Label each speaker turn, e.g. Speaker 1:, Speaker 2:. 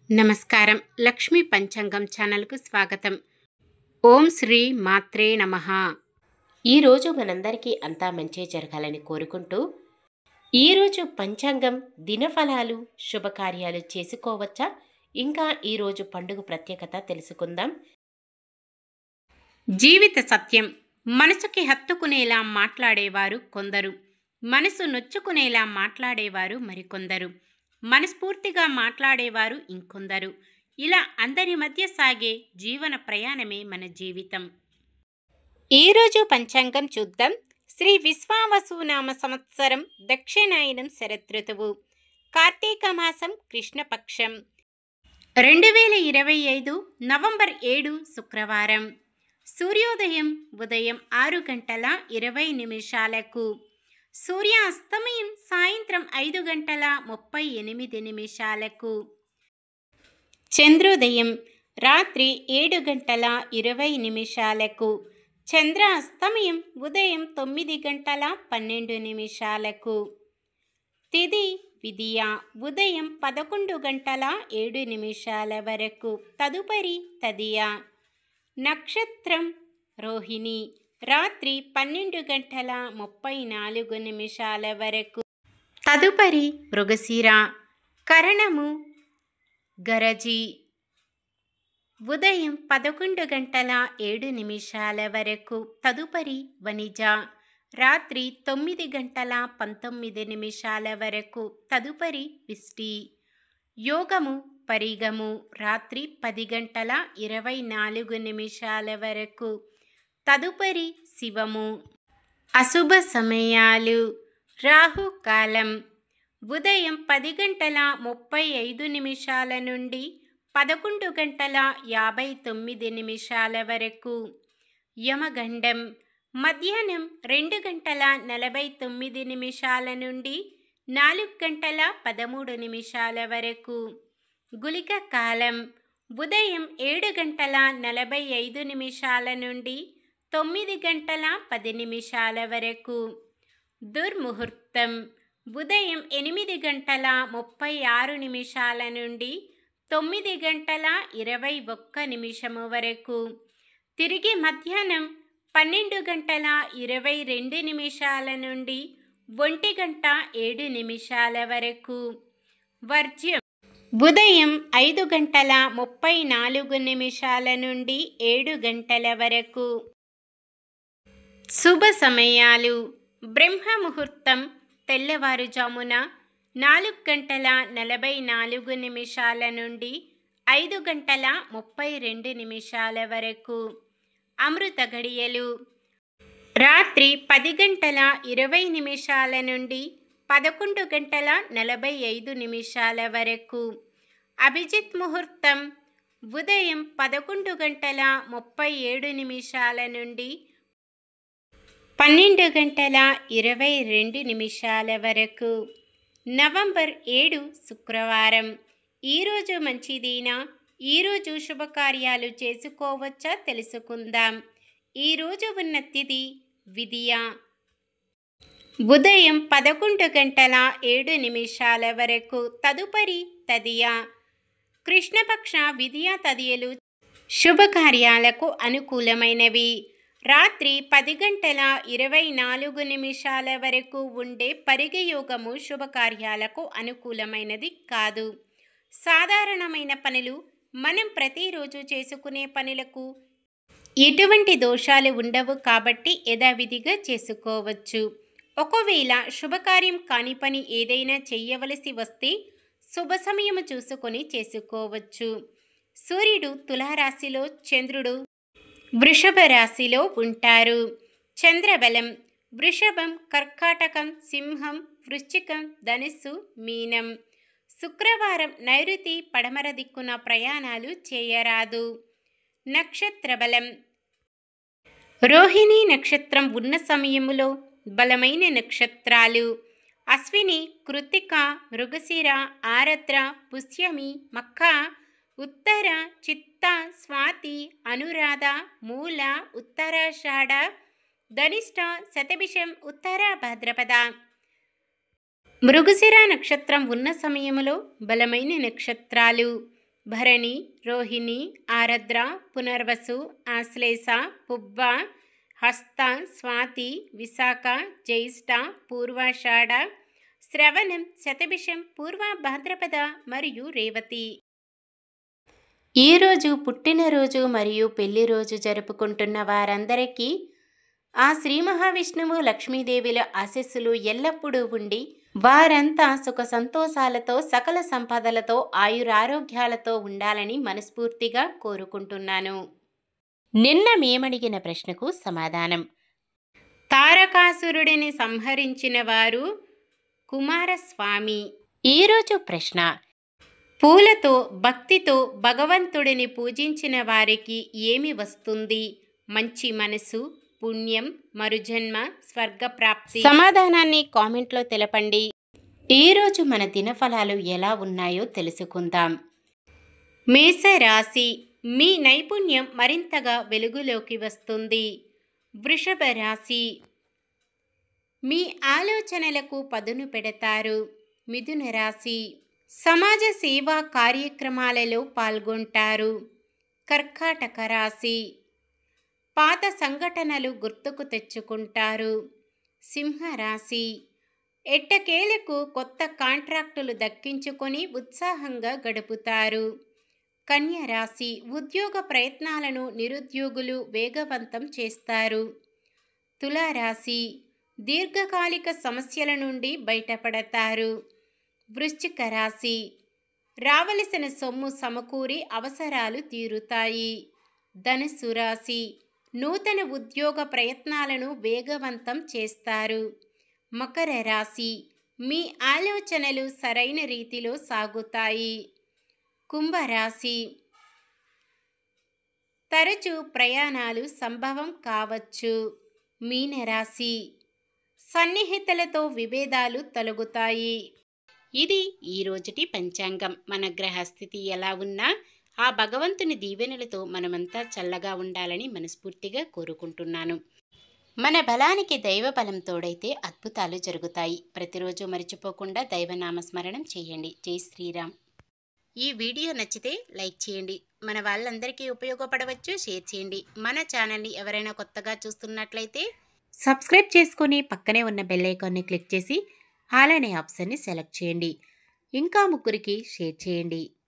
Speaker 1: నమస్కారం. లక్ష్మీ పంచాంగం ఛానల్కు స్వాగతం. ఓం శ్రీ మాత్రే నమః.
Speaker 2: ఈరోజు మనందరికీ అంతా మంచి జరగాలని కోరుకుంటూ, ఈరోజు పంచాంగం దినఫలాలు శుభకార్యాలు చేసుకోవచ్చా, ఇంకా ఈరోజు పండుగ ప్రత్యేకత తెలుసుకుందాం.
Speaker 1: జీవిత సత్యం. మనసుకి హత్తుకునేలా మాట్లాడేవారు కొందరు, మనసు నొచ్చుకునేలా మాట్లాడేవారు మరికొందరు, మనస్ఫూర్తిగా మాట్లాడేవారు ఇంకొందరు. ఇలా అందరి మధ్య సాగే జీవన ప్రయాణమే మన జీవితం. ఈరోజు పంచాంగం చూద్దాం. శ్రీ విశ్వావసునామ సంవత్సరం, దక్షిణాయనం శరదృతువు, కార్తీక మాసం, కృష్ణపక్షం, 2025 నవంబర్ 7 శుక్రవారం. సూర్యోదయం ఉదయం 6:20 సూర్యాస్తమయం సాయంత్రం 5:38. చంద్రోదయం రాత్రి 7:20. చంద్రాస్తమయం ఉదయం 9:12. తిథి విదియ ఉదయం 11:07 వరకు. తదుపరి తదియ. నక్షత్రం రోహిణి రాత్రి 12:34 వరకు. తదుపరి మృగశిర. కరణము గరజి ఉదయం 11:07 వరకు. తదుపరి వనిజ రాత్రి 9:19 వరకు. తదుపరి విష్టి. యోగము పరిగము రాత్రి 10:24 వరకు. తదుపరి శివము. అశుభ సమయాలు. రాహుకాలం ఉదయం 10:35 నుండి 11:59 వరకు. యమగండం మధ్యాహ్నం 2:49 నుండి 4:13 వరకు. గుళిక కాలం ఉదయం 7:45 నుండి 9:10 వరకు. దుర్ముహూర్తం ఉదయం 8:36 నుండి 9:21 వరకు. తిరిగి మధ్యాహ్నం 12:22 నుండి 1:07 వరకు. వర్జ్యం ఉదయం 5:34 నుండి 7 గంటల వరకు. శుభ సమయాలు. బ్రహ్మ ముహూర్తం తెల్లవారుజామున 4:44 నుండి 5:32 వరకు. అమృత గడియలు రాత్రి 10:20 నుండి 11:45 వరకు. అభిజిత్ ముహూర్తం ఉదయం 11:37 నుండి 12:22 వరకు. నవంబర్ 7 శుక్రవారం. ఈరోజు మంచిదేనా? ఈరోజు శుభకార్యాలు చేసుకోవచ్చా తెలుసుకుందాం. ఈరోజు ఉన్న తిథి విదియ ఉదయం 11:07 వరకు. తదుపరి తదియ. కృష్ణపక్ష విదియ తదియలు శుభకార్యాలకు అనుకూలమైనవి. రాత్రి 10:24 వరకు ఉండే పరిగయోగము శుభకార్యాలకు అనుకూలమైనది కాదు. సాధారణమైన పనులు, మనం ప్రతిరోజు చేసుకునే పనులకు ఎటువంటి దోషాలు ఉండవు కాబట్టి యథావిధిగా చేసుకోవచ్చు. ఒకవేళ శుభకార్యం కాని పని ఏదైనా చెయ్యవలసి వస్తే శుభ సమయము చూసుకొని చేసుకోవచ్చు. సూర్యుడు తులారాశిలో, చంద్రుడు వృషభ రాశిలో ఉంటారు. చంద్రబలం వృషభం, కర్కాటకం, సింహం, వృశ్చికం, ధనుస్సు, మీనం. శుక్రవారం నైరుతి పడమర దిక్కున ప్రయాణాలు చేయరాదు. నక్షత్ర బలం రోహిణి నక్షత్రం ఉన్న సమయములో బలమైన నక్షత్రాలు అశ్విని, కృత్తిక, మృగశిర, ఆరద్ర, పుష్యమి, మఖ, ఉత్తర, చిత్త, స్వాతి, అనురాధ, మూల, ఉత్తరాషాఢ, ధనిష్ట, శతభిషం, ఉత్తర భాద్రపద. మృగశిర నక్షత్రం ఉన్న సమయంలో బలమైన నక్షత్రాలు భరణి, రోహిణి, ఆరద్ర, పునర్వసు, ఆశ్లేష, పుబ్బ, హస్త, స్వాతి, విశాఖ, జ్యేష్ఠ, పూర్వాషాఢ, శ్రవణం, శతభిషం, పూర్వ భాద్రపద మరియు రేవతి.
Speaker 2: ఈరోజు పుట్టినరోజు మరియు పెళ్లి రోజు జరుపుకుంటున్న వారందరికీ ఆ శ్రీ మహావిష్ణువు లక్ష్మీదేవిల ఆశీస్సులు ఎల్లప్పుడూ ఉండి వారంతా సుఖ సంతోషాలతో సకల సంపదలతో ఆయురారోగ్యాలతో ఉండాలని మనస్ఫూర్తిగా కోరుకుంటున్నాను. నిన్న మేమడిగిన ప్రశ్నకు సమాధానం.
Speaker 1: తారకాసురుడిని సంహరించిన వారు కుమారస్వామి.
Speaker 2: ఈరోజు ప్రశ్న:
Speaker 1: పూలతో భక్తితో భగవంతుడిని పూజించిన వారికి ఏమి వస్తుంది? మంచి మనసు, పుణ్యం, మరుజన్మ, స్వర్గప్రాప్తి.
Speaker 2: సమాధానాన్ని కామెంట్లో తెలపండి. ఈరోజు మన దినఫలాలు ఎలా ఉన్నాయో తెలుసుకుందాం.
Speaker 1: మేషరాశి, మీ నైపుణ్యం మరింతగా వెలుగులోకి వస్తుంది. వృషభ రాశి, మీ ఆలోచనలకు పదును పెడతారు. మిథున రాశి, సమాజ సేవా కార్యక్రమాలలో పాల్గొంటారు. కర్కాటక రాశి, పాత సంఘటనలు గుర్తుకు తెచ్చుకుంటారు. సింహరాశి, ఎట్టకేలకు కొత్త కాంట్రాక్టులు దక్కించుకొని ఉత్సాహంగా గడుపుతారు. కన్య రాశి, ఉద్యోగ ప్రయత్నాలను నిరుద్యోగులు వేగవంతం చేస్తారు. తులారాశి, దీర్ఘకాలిక సమస్యల నుండి బయటపడతారు. వృశ్చిక రాశి, రావలసిన సొమ్ము సమకూరి అవసరాలు తీరుతాయి. ధనుస్సు రాశి, నూతన ఉద్యోగ ప్రయత్నాలను వేగవంతం చేస్తారు. మకర రాశి, మీ ఆలోచనలు సరైన రీతిలో సాగుతాయి. కుంభరాశి, తరచూ ప్రయాణాలు సంభవం కావచ్చు. మీనరాశి, సన్నిహితులతో విభేదాలు తొలగుతాయి.
Speaker 2: ఇది ఈరోజుటి పంచాంగం. మన గ్రహస్థితి ఎలా ఉన్నా ఆ భగవంతుని దీవెనలతో మనమంతా చల్లగా ఉండాలని మనస్ఫూర్తిగా కోరుకుంటున్నాను. మన బలానికి దైవ బలం తోడైతే అద్భుతాలు జరుగుతాయి. ప్రతిరోజు మర్చిపోకుండా దైవనామస్మరణం చేయండి. జై శ్రీరామ్. ఈ వీడియో నచ్చితే లైక్ చేయండి. మన వాళ్ళందరికీ ఉపయోగపడవచ్చు. షేర్ చేయండి. మన ఛానల్ని ఎవరైనా కొత్తగా చూస్తున్నట్లయితే
Speaker 1: సబ్స్క్రైబ్ చేసుకొని పక్కనే ఉన్న బెల్ ఐకాన్ని క్లిక్ చేసి ఆల్ అనే ఆప్షన్ని సెలెక్ట్ చేయండి. ఇంకా ముగ్గురికి షేర్ చేయండి.